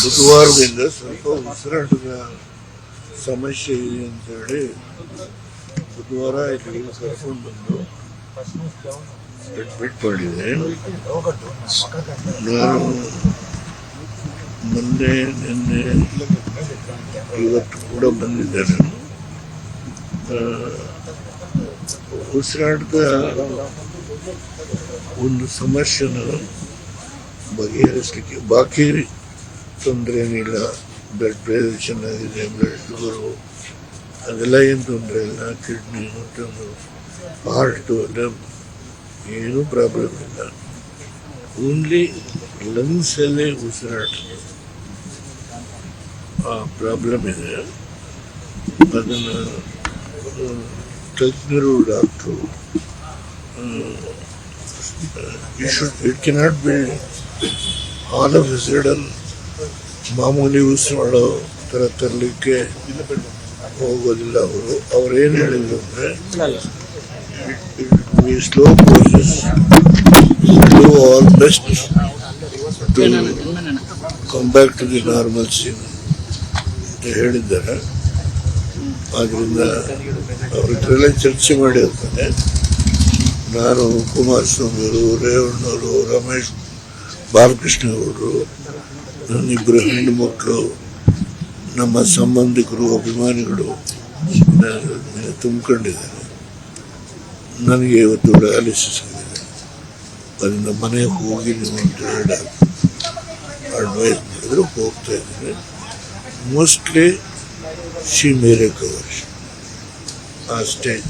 ಬುಧವಾರದಿಂದ ಸ್ವಲ್ಪ ಉಸಿರಾಟದ ಸಮಸ್ಯೆ ಇದೆ ಅಂತೇಳಿ ಬುಧವಾರ ಇಲ್ಲಿಗೆ ಕರ್ಕೊಂಡು ಬಂದು ಅಡ್ಮಿಟ್ ಮಾಡಿದೆ. ನಾನು ಮೊನ್ನೆ ನಿನ್ನೆ ಇವತ್ತು ಕೂಡ ಬಂದಿದ್ದೇನೆ. ಉಸಿರಾಟದ ಒಂದು ಸಮಸ್ಯೆನ ಬಗೆಹರಿಸಲಿಕ್ಕೆ ಬಾಕಿ ತೊಂದರೆ ಏನಿಲ್ಲ. ಬ್ಲಡ್ ಪ್ರೆಷರ್ ಚೆನ್ನಾಗಿದೆ, ಬ್ಲಡ್ ಶುಗರು ಅದೆಲ್ಲ ಏನು ತೊಂದರೆ ಇಲ್ಲ. ಕಿಡ್ನಿ ಮತ್ತೊಂದು ಹಾರ್ಟು ಎಲ್ಲ ಏನೂ ಪ್ರಾಬ್ಲಮ್ ಇಲ್ಲ. ಓನ್ಲಿ ಲಂಗ್ಸಲ್ಲೇ ಉಸಿರಾಟ ಪ್ರಾಬ್ಲಮ್ ಇದೆ. ಅದನ್ನು ತಜ್ಞರು ಡಾಕ್ಟ್ರು it cannot be all of a sudden ಮಾಮೂಲಿ ಉಸಿರಾಡೋ ಥರ ತರಲಿಕ್ಕೆ ಹೋಗೋದಿಲ್ಲ. ಅವ್ರೇನು ಹೇಳಿದ್ರು ಅಂದರೆ ಈ slow process do all best to come back to the normalcy ಅಂತ ಹೇಳಿದ್ದಾರೆ. ಆದ್ದರಿಂದ ಅವ್ರ ಹತ್ರ ಚರ್ಚೆ ಮಾಡಿರ್ತಾನೆ. ನಾನು, ಕುಮಾರಸ್ವಾಮಿ ಅವರು, ರೇವಣ್ಣವರು, ರಮೇಶ್ ಬಾಲಕೃಷ್ಣ ಅವರು, ನನ್ನಿಬ್ಬರು ಹೆಣ್ಣು ಮಕ್ಕಳು, ನಮ್ಮ ಸಂಬಂಧಿಕರು, ಅಭಿಮಾನಿಗಳು ತುಂಬಿಕೊಂಡಿದ್ದಾರೆ. ನನಗೆ ಇವತ್ತು ಡಯಾಲಿಸಿಸ್ ಆಗಿದೆ. ಅದರಿಂದ ಮನೆಗೆ ಹೋಗಿ ನೀವು ಅಂತ ಹೇಳಿ ಅಡ್ವೈಸ್ ಮಾಡಿದ್ರು, ಹೋಗ್ತಾ ಇದ್ದೀನಿ. ಮೋಸ್ಟ್ಲಿ ಶಿ ಮೇ ರಿಕವರ್ ಆ ಸ್ಟೇಜ್.